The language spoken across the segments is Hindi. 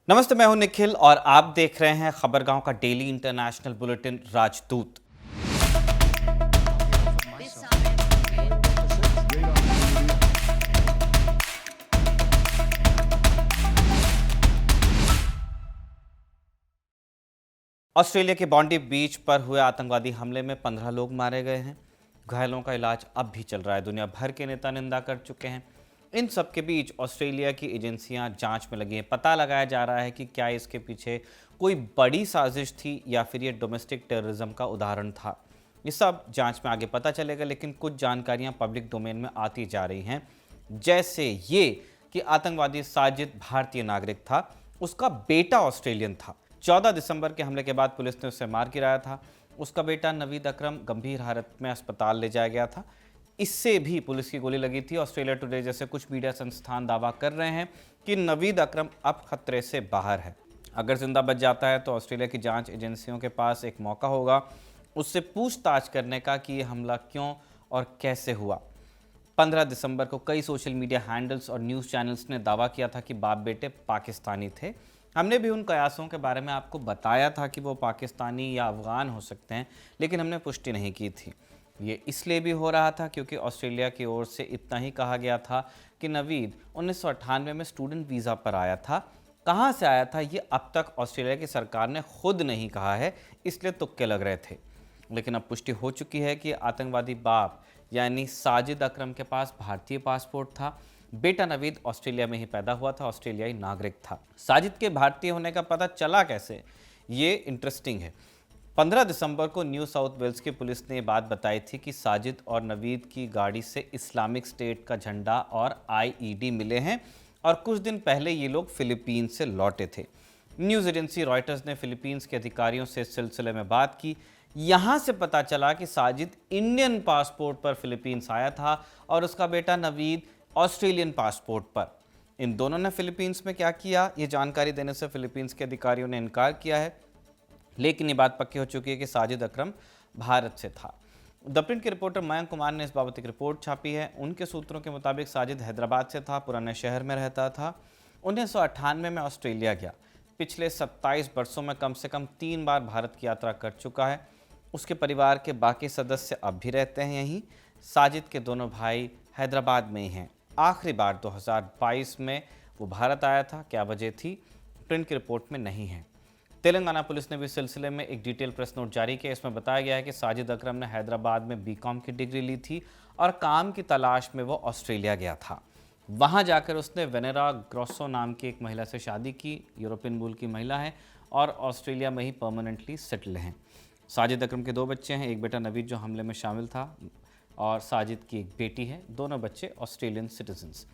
नमस्ते, मैं हूं निखिल और आप देख रहे हैं खबरगांव का डेली इंटरनेशनल बुलेटिन राजदूत। ऑस्ट्रेलिया के बॉन्डी बीच पर हुए आतंकवादी हमले में 15 लोग मारे गए हैं। घायलों का इलाज अब भी चल रहा है। दुनिया भर के नेता निंदा कर चुके हैं। इन सब के बीच ऑस्ट्रेलिया की एजेंसियां जांच में लगी हैं। पता लगाया जा रहा है कि क्या इसके पीछे कोई बड़ी साजिश थी या फिर ये डोमेस्टिक टेररिज्म का उदाहरण था। ये सब जांच में आगे पता चलेगा, लेकिन कुछ जानकारियां पब्लिक डोमेन में आती जा रही हैं, जैसे ये कि आतंकवादी साजिद भारतीय नागरिक था, उसका बेटा ऑस्ट्रेलियन था। 14 दिसंबर के हमले के बाद पुलिस ने उसे मार गिराया था। उसका बेटा नवीद अकरम गंभीर हालत में अस्पताल ले जाया गया था। इससे भी पुलिस की गोली लगी थी। ऑस्ट्रेलिया टुडे जैसे कुछ मीडिया संस्थान दावा कर रहे हैं कि नवीद अकरम अब खतरे से बाहर है। अगर जिंदा बच जाता है तो ऑस्ट्रेलिया की जांच एजेंसियों के पास एक मौका होगा उससे पूछताछ करने का कि यह हमला क्यों और कैसे हुआ। 15 दिसंबर को कई सोशल मीडिया हैंडल्स और न्यूज़ चैनल्स ने दावा किया था कि बाप बेटे पाकिस्तानी थे। हमने भी उन कयासों के बारे में आपको बताया था कि वो पाकिस्तानी या अफगान हो सकते हैं, लेकिन हमने पुष्टि नहीं की थी। ये इसलिए भी हो रहा था क्योंकि ऑस्ट्रेलिया की ओर से इतना ही कहा गया था कि नवीद 1998 में स्टूडेंट वीज़ा पर आया था। कहाँ से आया था ये अब तक ऑस्ट्रेलिया की सरकार ने खुद नहीं कहा है, इसलिए तुक्के लग रहे थे। लेकिन अब पुष्टि हो चुकी है कि आतंकवादी बाप यानी साजिद अकरम के पास भारतीय पासपोर्ट था। बेटा नवीद ऑस्ट्रेलिया में ही पैदा हुआ था, ऑस्ट्रेलियाई नागरिक था। साजिद के भारतीय होने का पता चला कैसे, ये इंटरेस्टिंग है। 15 दिसंबर को न्यू साउथ वेल्स की पुलिस ने बात बताई थी कि साजिद और नवीद की गाड़ी से इस्लामिक स्टेट का झंडा और आईईडी मिले हैं और कुछ दिन पहले ये लोग फिलीपींस से लौटे थे। न्यूज़ एजेंसी रॉयटर्स ने फिलीपींस के अधिकारियों से इस सिलसिले में बात की। यहाँ से पता चला कि साजिद इंडियन पासपोर्ट पर फिलीपींस आया था और उसका बेटा नवीद ऑस्ट्रेलियन पासपोर्ट पर। इन दोनों ने फिलीपींस में क्या किया, ये जानकारी देने से फिलीपींस के अधिकारियों ने इनकार किया है, लेकिन ये बात पक्की हो चुकी है कि साजिद अकरम भारत से था। द प्रिंट के रिपोर्टर मयंक कुमार ने इस बाबत एक रिपोर्ट छापी है। उनके सूत्रों के मुताबिक साजिद हैदराबाद से था, पुराने शहर में रहता था। 1998 में ऑस्ट्रेलिया गया। पिछले 27 वर्षों में कम से कम 3 बार भारत की यात्रा कर चुका है। उसके परिवार के बाकी सदस्य अब भी रहते हैं यहीं। साजिद के दोनों भाई हैदराबाद में ही हैं। आखिरी बार 2022 में वो भारत आया था। क्या वजह थी, प्रिंट की रिपोर्ट में नहीं है। तेलंगाना पुलिस ने भी इस सिलसिले में एक डिटेल प्रेस नोट जारी किया। इसमें बताया गया है कि साजिद अकरम ने हैदराबाद में बीकॉम की डिग्री ली थी और काम की तलाश में वो ऑस्ट्रेलिया गया था। वहाँ जाकर उसने वेनेरा ग्रोसो नाम की एक महिला से शादी की। यूरोपियन मूल की महिला है और ऑस्ट्रेलिया में ही परमानेंटली सेटल हैं। साजिद अकरम के 2 बच्चे हैं, एक बेटा नवीद जो हमले में शामिल था और साजिद की एक बेटी है। दोनों बच्चे ऑस्ट्रेलियन सिटीजन्स।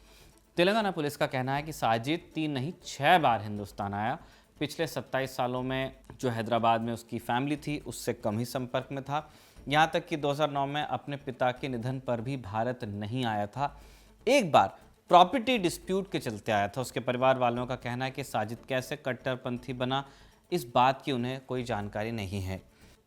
तेलंगाना पुलिस का कहना है कि साजिद 3 नहीं 6 बार हिंदुस्तान आया। पिछले 27 सालों में जो हैदराबाद में उसकी फैमिली थी उससे कम ही संपर्क में था। यहाँ तक कि 2009 में अपने पिता के निधन पर भी भारत नहीं आया था। एक बार प्रॉपर्टी डिस्प्यूट के चलते आया था। उसके परिवार वालों का कहना है कि साजिद कैसे कट्टरपंथी बना, इस बात की उन्हें कोई जानकारी नहीं है।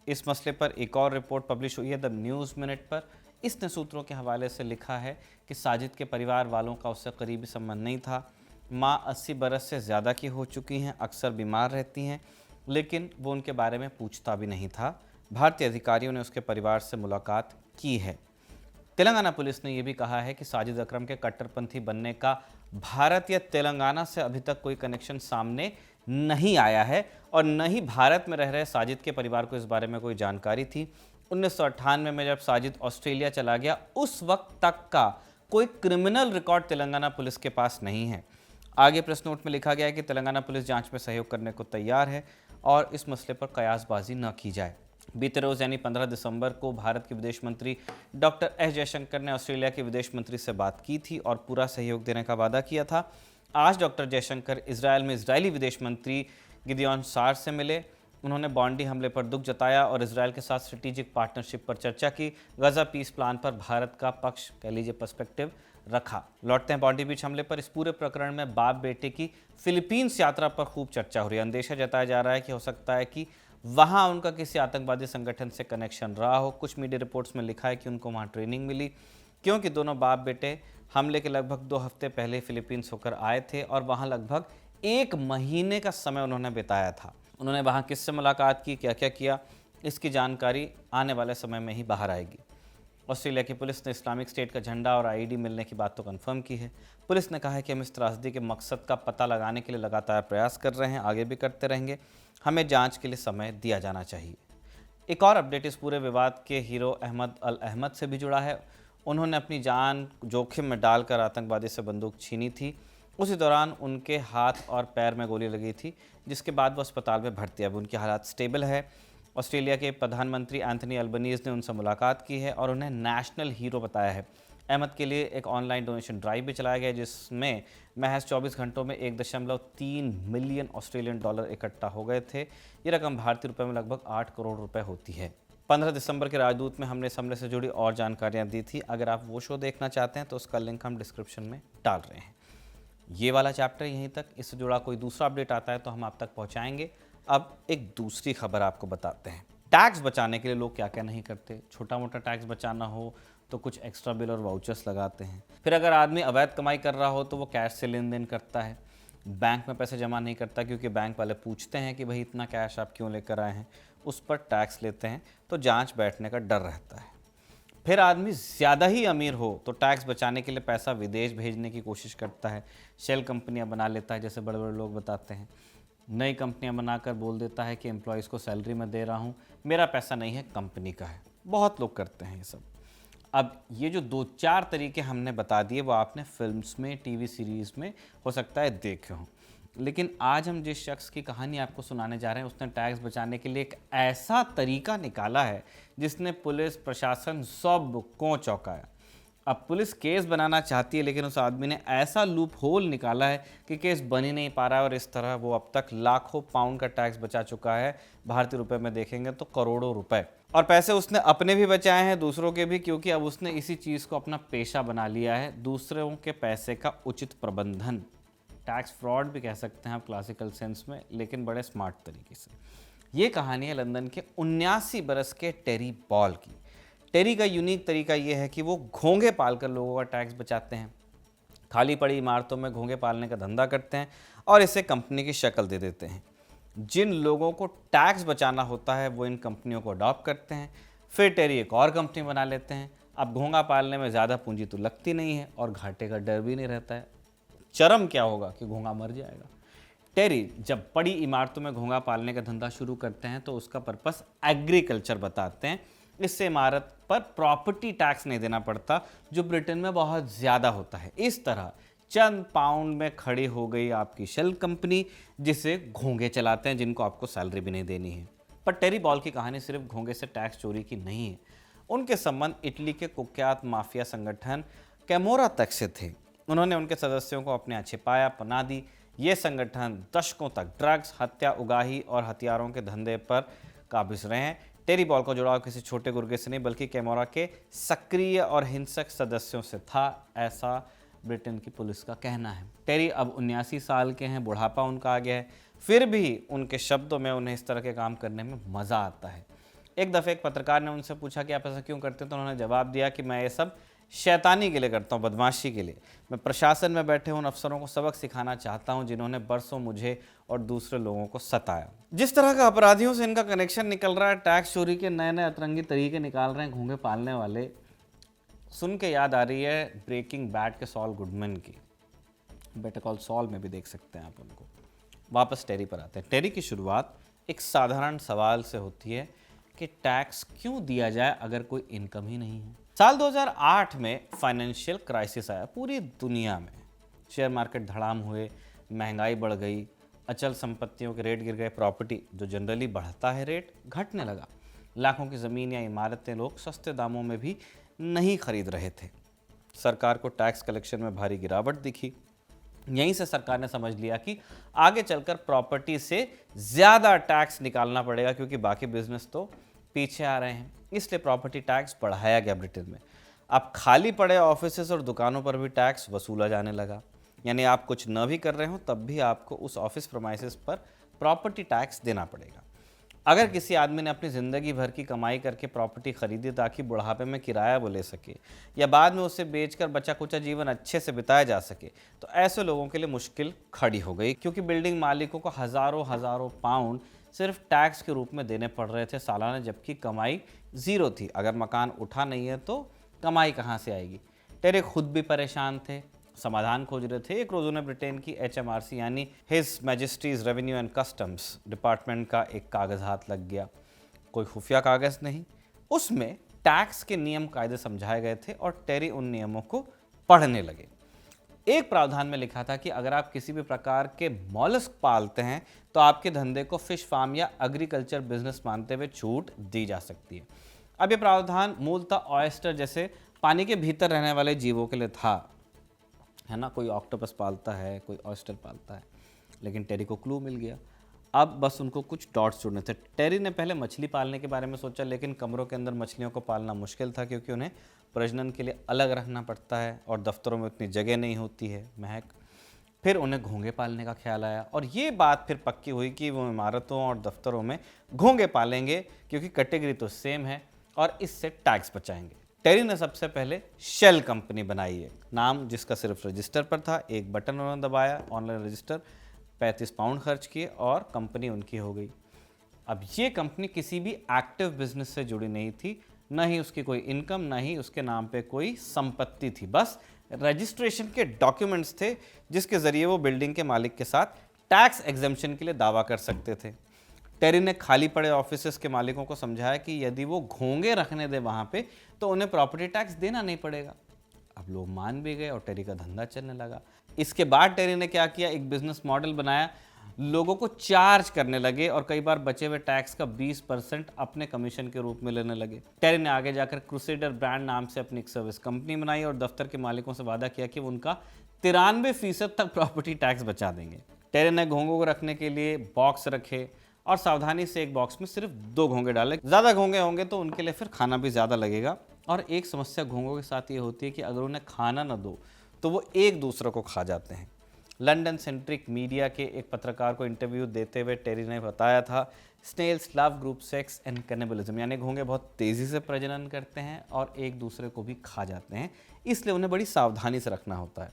इस मसले पर एक और रिपोर्ट पब्लिश हुई है द न्यूज़ मिनट पर। इसने सूत्रों के हवाले से लिखा है कि साजिद के परिवार वालों का उससे करीबी संबंध नहीं था। माँ 80 बरस से ज़्यादा की हो चुकी हैं, अक्सर बीमार रहती हैं, लेकिन वो उनके बारे में पूछता भी नहीं था। भारतीय अधिकारियों ने उसके परिवार से मुलाकात की है। तेलंगाना पुलिस ने यह भी कहा है कि साजिद अकरम के कट्टरपंथी बनने का भारत या तेलंगाना से अभी तक कोई कनेक्शन सामने नहीं आया है और न ही भारत में रह रहे साजिद के परिवार को इस बारे में कोई जानकारी थी। 1998 में जब साजिद ऑस्ट्रेलिया चला गया, उस वक्त तक का कोई क्रिमिनल रिकॉर्ड तेलंगाना पुलिस के पास नहीं है। आगे प्रेस नोट में लिखा गया है कि तेलंगाना पुलिस जांच में सहयोग करने को तैयार है और इस मसले पर कयासबाजी न की जाए। बीते रोज यानी 15 दिसंबर को भारत के विदेश मंत्री डॉक्टर एस जयशंकर ने ऑस्ट्रेलिया के विदेश मंत्री से बात की थी और पूरा सहयोग देने का वादा किया था। आज डॉक्टर जयशंकर इजरायल में इजरायली विदेश मंत्री गिदियोन सार से मिले। उन्होंने बॉन्डी हमले पर दुख जताया और इजरायल के साथ स्ट्रेटेजिक पार्टनरशिप पर चर्चा की। गजा पीस प्लान पर भारत का पक्ष, कह लीजिए पर्सपेक्टिव, रखा। लौटते हैं बॉन्डी बीच हमले पर। इस पूरे प्रकरण में बाप बेटे की फिलीपींस यात्रा पर खूब चर्चा हो रही है। अंदेशा जताया जा रहा है कि हो सकता है कि वहाँ उनका किसी आतंकवादी संगठन से कनेक्शन रहा हो। कुछ मीडिया रिपोर्ट्स में लिखा है कि उनको वहाँ ट्रेनिंग मिली, क्योंकि दोनों बाप बेटे हमले के लगभग 2 हफ्ते पहले फिलीपींस होकर आए थे और वहाँ लगभग 1 महीने का समय उन्होंने बिताया था। उन्होंने वहाँ किससे मुलाकात की, क्या क्या किया, इसकी जानकारी आने वाले समय में ही बाहर आएगी। ऑस्ट्रेलिया की पुलिस ने इस्लामिक स्टेट का झंडा और आईडी मिलने की बात तो कंफर्म की है। पुलिस ने कहा है कि हम इस त्रासदी के मकसद का पता लगाने के लिए लगातार प्रयास कर रहे हैं, आगे भी करते रहेंगे। हमें जांच के लिए समय दिया जाना चाहिए। एक और अपडेट इस पूरे विवाद के हीरो अहमद अल अहमद से भी जुड़ा है। उन्होंने अपनी जान जोखिम में डालकर आतंकवादी से बंदूक छीनी थी। उसी दौरान उनके हाथ और पैर में गोली लगी थी, जिसके बाद वो अस्पताल में भर्ती है। अब उनकी हालत स्टेबल है। ऑस्ट्रेलिया के प्रधानमंत्री एंथनी अल्बनीज़ ने उनसे मुलाकात की है और उन्हें नेशनल हीरो बताया है। अहमद के लिए एक ऑनलाइन डोनेशन ड्राइव भी चलाया गया, जिसमें महज 24 घंटों में 1.3 मिलियन ऑस्ट्रेलियन डॉलर इकट्ठा हो गए थे। ये रकम भारतीय रुपये में लगभग 8 करोड़ रुपए होती है। 15 दिसंबर के राजदूत में हमने इस हमले से जुड़ी और जानकारियां दी थी। अगर आप वो शो देखना चाहते हैं तो उसका लिंक हम डिस्क्रिप्शन में डाल रहे हैं। ये वाला चैप्टर यहीं तक। इससे जुड़ा कोई दूसरा अपडेट आता है तो हम आप तक पहुंचाएंगे। अब एक दूसरी खबर आपको बताते हैं। टैक्स बचाने के लिए लोग क्या क्या नहीं करते। छोटा मोटा टैक्स बचाना हो तो कुछ एक्स्ट्रा बिल और वाउचर्स लगाते हैं। फिर अगर आदमी अवैध कमाई कर रहा हो तो वो कैश से लेन देन करता है। बैंक में पैसे जमा नहीं करता, क्योंकि बैंक वाले पूछते हैं कि भाई इतना कैश आप क्यों लेकर आए हैं। उस पर टैक्स लेते हैं तो जांच बैठने का डर रहता है। फिर आदमी ज़्यादा ही अमीर हो तो टैक्स बचाने के लिए पैसा विदेश भेजने की कोशिश करता है। शेल कंपनियां बना लेता है, जैसे बड़े बड़े लोग बताते हैं। नई कंपनियां बनाकर बोल देता है कि एम्प्लॉयज़ को सैलरी में दे रहा हूँ, मेरा पैसा नहीं है, कंपनी का है। बहुत लोग करते हैं ये सब। अब ये जो 2-4 तरीके हमने बता दिए वो आपने फिल्म्स में, टीवी सीरीज़ में हो सकता है देखे हों, लेकिन आज हम जिस शख्स की कहानी आपको सुनाने जा रहे हैं उसने टैक्स बचाने के लिए एक ऐसा तरीका निकाला है जिसने पुलिस प्रशासन सबको चौंकाया। अब पुलिस केस बनाना चाहती है, लेकिन उस आदमी ने ऐसा लूप होल निकाला है कि केस बन ही नहीं पा रहा है, और इस तरह वो अब तक लाखों पाउंड का टैक्स बचा चुका है। भारतीय रुपए में देखेंगे तो करोड़ों रुपए। और पैसे उसने अपने भी बचाए हैं, दूसरों के भी, क्योंकि अब उसने इसी चीज़ को अपना पेशा बना लिया है, दूसरों के पैसे का उचित प्रबंधन। टैक्स फ्रॉड भी कह सकते हैं आप क्लासिकल सेंस में, लेकिन बड़े स्मार्ट तरीके से। ये कहानी है लंदन के 79 बरस के टेरी बॉल की। टेरी का यूनिक तरीका ये है कि वो घोंगे पालकर लोगों का टैक्स बचाते हैं। खाली पड़ी इमारतों में घोंगे पालने का धंधा करते हैं और इसे कंपनी की शक्ल दे देते हैं। जिन लोगों को टैक्स बचाना होता है वो इन कंपनियों को अडॉप्ट करते हैं। फिर टेरी एक और कंपनी बना लेते हैं। अब घोंगा पालने में ज़्यादा पूंजी तो लगती नहीं है और घाटे का डर भी नहीं रहता है। चरम क्या होगा कि घोंगा मर जाएगा। टेरी जब बड़ी इमारतों में घोंगा पालने का धंधा शुरू करते हैं तो उसका पर्पस एग्रीकल्चर बताते हैं। इससे इमारत पर प्रॉपर्टी टैक्स नहीं देना पड़ता, जो ब्रिटेन में बहुत ज़्यादा होता है। इस तरह चंद पाउंड में खड़ी हो गई आपकी शेल कंपनी, जिसे घोंगे चलाते हैं, जिनको आपको सैलरी भी नहीं देनी है। पर टेरी बॉल की कहानी सिर्फ घोंगे से टैक्स चोरी की नहीं है। उनके संबंध इटली के कुख्यात माफिया संगठन कैमोरा तक से थे। उन्होंने उनके सदस्यों को अपने यहाँ छिपाया, पनाह दी। ये संगठन दशकों तक ड्रग्स, हत्या, उगाही और हथियारों के धंधे पर काबिज रहे हैं। टेरी बॉल का जुड़ाव किसी छोटे गुर्गे से नहीं, बल्कि कैमोरा के सक्रिय और हिंसक सदस्यों से था, ऐसा ब्रिटेन की पुलिस का कहना है। टेरी अब 79 साल के हैं, बुढ़ापा उनका आ गया है, फिर भी उनके शब्दों में उन्हें इस तरह के काम करने में मज़ा आता है। एक दफ़े एक पत्रकार ने उनसे पूछा कि आप ऐसा क्यों करते हैं, तो उन्होंने जवाब दिया कि मैं ये सब शैतानी के लिए करता हूँ, बदमाशी के लिए। मैं प्रशासन में बैठे उन अफसरों को सबक सिखाना चाहता हूँ जिन्होंने बरसों मुझे और दूसरे लोगों को सताया। जिस तरह का अपराधियों से इनका कनेक्शन निकल रहा है, टैक्स चोरी के नए नए अतरंगी तरीके निकाल रहे हैं घोंगे पालने वाले, सुन के याद आ रही है ब्रेकिंग बैड के सॉल गुडमैन की। बेटर कॉल सॉल में भी देख सकते हैं आप उनको। वापस टेरी पर आते हैं। टेरी की शुरुआत एक साधारण सवाल से होती है कि टैक्स क्यों दिया जाए अगर कोई इनकम ही नहीं है। साल 2008 में फाइनेंशियल क्राइसिस आया पूरी दुनिया में। शेयर मार्केट धड़ाम हुए, महंगाई बढ़ गई, अचल संपत्तियों के रेट गिर गए, प्रॉपर्टी जो जनरली बढ़ता है रेट घटने लगा। लाखों की ज़मीन या इमारतें लोग सस्ते दामों में भी नहीं खरीद रहे थे। सरकार को टैक्स कलेक्शन में भारी गिरावट दिखी। यहीं से सरकार ने समझ लिया कि आगे चलकर प्रॉपर्टी से ज़्यादा टैक्स निकालना पड़ेगा, क्योंकि बाकी बिजनेस तो पीछे आ रहे हैं। इसलिए प्रॉपर्टी टैक्स बढ़ाया गया ब्रिटेन में। अब खाली पड़े ऑफिसेस और दुकानों पर भी टैक्स वसूला जाने लगा। यानी आप कुछ न भी कर रहे हो तब भी आपको उस ऑफिस प्रीमाइसेस पर प्रॉपर्टी टैक्स देना पड़ेगा। अगर किसी आदमी ने अपनी ज़िंदगी भर की कमाई करके प्रॉपर्टी खरीदी ताकि बुढ़ापे में किराया वो ले सके या बाद में उसे बेचकर बचा कुचा जीवन अच्छे से बिताया जा सके, तो ऐसे लोगों के लिए मुश्किल खड़ी हो गई, क्योंकि बिल्डिंग मालिकों को हज़ारों हज़ारों पाउंड सिर्फ टैक्स के रूप में देने पड़ रहे थे सालाना, जबकि कमाई ज़ीरो थी। अगर मकान उठा नहीं है तो कमाई कहाँ से आएगी। टेरी खुद भी परेशान थे, समाधान खोज रहे थे। एक रोज़ उन्हें ब्रिटेन की HMRC यानी his Majesty's revenue and customs department का एक कागज़ हाथ लग गया। कोई खुफिया कागज़ नहीं, उसमें टैक्स के नियम कायदे समझाए गए थे और टेरी उन नियमों को पढ़ने लगे। एक प्रावधान में लिखा था कि अगर आप किसी भी प्रकार के मॉलस्क पालते हैं तो आपके धंधे को फिश फार्म या एग्रीकल्चर बिजनेस मानते हुए छूट दी जा सकती है। अब ये प्रावधान मूलतः ऑयस्टर जैसे पानी के भीतर रहने वाले जीवों के लिए था, है ना। कोई ऑक्टोपस पालता है, कोई ऑयस्टर पालता है, लेकिन टेरी को क्लू मिल गया। अब बस उनको कुछ डॉट्स जोड़ने थे। टेरी ने पहले मछली पालने के बारे में सोचा, लेकिन कमरों के अंदर मछलियों को पालना मुश्किल था, क्योंकि उन्हें प्रजनन के लिए अलग रखना पड़ता है और दफ्तरों में उतनी जगह नहीं होती है, महक। फिर उन्हें घोंगे पालने का ख्याल आया और ये बात फिर पक्की हुई कि वो इमारतों और दफ्तरों में घोंगे पालेंगे, क्योंकि कैटेगरी तो सेम है और इससे टैक्स बचाएंगे। टेरी ने सबसे पहले शेल कंपनी बनाई है, नाम जिसका सिर्फ रजिस्टर पर था। एक बटन उन्होंने दबाया, ऑनलाइन रजिस्टर, 35 पाउंड खर्च किए और कंपनी उनकी हो गई। अब ये कंपनी किसी भी एक्टिव बिजनेस से जुड़ी नहीं थी, न ही उसकी कोई इनकम, न ही उसके नाम पे कोई संपत्ति थी। बस रजिस्ट्रेशन के डॉक्यूमेंट्स थे जिसके जरिए वो बिल्डिंग के मालिक के साथ टैक्स एग्जेम्पशन के लिए दावा कर सकते थे। टेरी ने खाली पड़े ऑफिसेस के मालिकों को समझाया कि यदि वो घोंगे रखने दे वहाँ पे तो उन्हें प्रॉपर्टी टैक्स देना नहीं पड़ेगा। अब लोग मान भी गए और टेरी का धंधा चलने लगा। इसके बाद टेरी ने क्या किया, एक बिजनेस मॉडल बनाया, लोगों को चार्ज करने लगे और कई बार बचे हुए टैक्स का 20% अपने कमीशन के रूप में लेने लगे। टेरी ने आगे जाकर क्रूसेडर ब्रांड नाम से अपनी एक सर्विस कंपनी बनाई और दफ्तर के मालिकों से वादा किया कि वो उनका 93% तक प्रॉपर्टी टैक्स बचा देंगे। टेरी ने घोंगों को रखने के लिए बॉक्स रखे और सावधानी से एक बॉक्स में सिर्फ 2 घोंगे डाले। ज़्यादा घोंगे होंगे तो उनके लिए फिर खाना भी ज़्यादा लगेगा। और एक समस्या घोंगों के साथ ये होती है कि अगर उन्हें खाना न दो तो वो एक दूसरे को खा जाते हैं। लंदन सेंट्रिक मीडिया के एक पत्रकार को इंटरव्यू देते हुए टेरी ने बताया था, snails love group sex and cannibalism, यानी घोंगे बहुत तेज़ी से प्रजनन करते हैं और एक दूसरे को भी खा जाते हैं, इसलिए उन्हें बड़ी सावधानी से रखना होता है।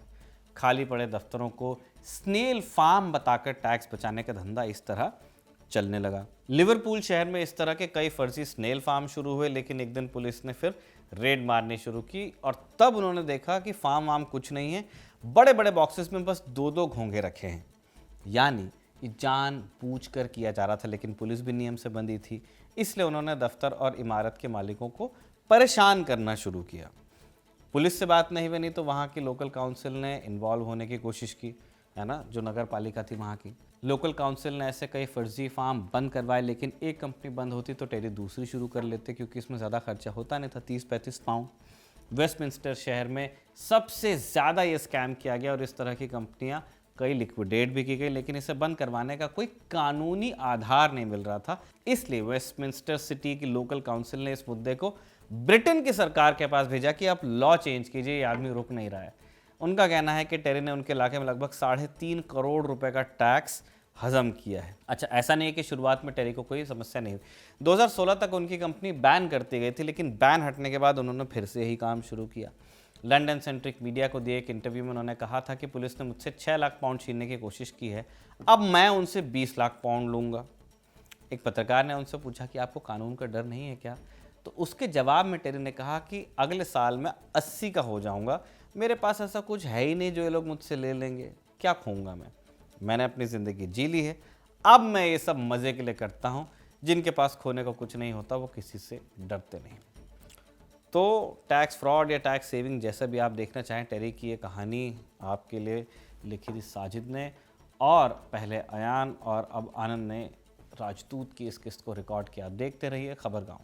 खाली पड़े दफ्तरों को स्नेल फार्म बताकर टैक्स बचाने का धंधा इस तरह चलने लगा। लिवरपूल शहर में इस तरह के कई फर्जी स्नेल फार्म शुरू हुए, लेकिन एक दिन पुलिस ने फिर रेड मारनी शुरू की और तब उन्होंने देखा कि फार्म वार्म कुछ नहीं है, बड़े बड़े बॉक्सेस में बस 2-2 घोंगे रखे हैं। यानी ये जानबूझकर किया जा रहा था, लेकिन पुलिस भी नियम से बंधी थी, इसलिए उन्होंने दफ्तर और इमारत के मालिकों को परेशान करना शुरू किया। पुलिस से बात नहीं बनी तो वहाँ की लोकल काउंसिल ने इन्वॉल्व होने की कोशिश की, है ना, जो नगर पालिका थी वहाँ की। लोकल काउंसिल ने ऐसे कई फर्जी फार्म बंद करवाए, लेकिन एक कंपनी बंद होती तो टेरी दूसरी शुरू कर लेते, क्योंकि इसमें ज़्यादा खर्चा होता नहीं था, 30-35 पाउंड। वेस्टमिंस्टर शहर में सबसे ज़्यादा ये स्कैम किया गया और इस तरह की कंपनियाँ कई लिक्विडेट भी की गई, लेकिन इसे बंद करवाने का कोई कानूनी आधार नहीं मिल रहा था। इसलिए वेस्टमिंस्टर सिटी की लोकल काउंसिल ने इस मुद्दे को ब्रिटेन की सरकार के पास भेजा कि आप लॉ चेंज कीजिए, ये आदमी रुक नहीं रहा है। उनका कहना है कि टेरी ने उनके इलाके में लगभग 3.5 करोड़ रुपए का टैक्स हजम किया है। अच्छा, ऐसा नहीं है कि शुरुआत में टेरी को कोई समस्या नहीं हुई। 2016 तक उनकी कंपनी बैन करती गई थी, लेकिन बैन हटने के बाद उन्होंने फिर से ही काम शुरू किया। लंदन सेंट्रिक मीडिया को दिए एक इंटरव्यू में उन्होंने कहा था कि पुलिस ने मुझसे 6 लाख पाउंड छीनने की कोशिश की है, अब मैं उनसे 20 लाख पाउंड लूँगा। एक पत्रकार ने उनसे पूछा कि आपको कानून का डर नहीं है क्या? तो उसके जवाब में टेरी ने कहा कि अगले साल मैं 80 का हो जाऊँगा, मेरे पास ऐसा कुछ है ही नहीं जो ये लोग मुझसे ले लेंगे, क्या खोऊंगा मैंने अपनी ज़िंदगी जी ली है, अब मैं ये सब मज़े के लिए करता हूँ। जिनके पास खोने को कुछ नहीं होता वो किसी से डरते नहीं। तो टैक्स फ्रॉड या टैक्स सेविंग जैसा भी आप देखना चाहें, टेरी की ये कहानी आपके लिए लिखी थी साजिद ने, और पहले अयान और अब आनंद ने राजदूत की इस किस्त को रिकॉर्ड किया। देखते रहिए खबरगांव।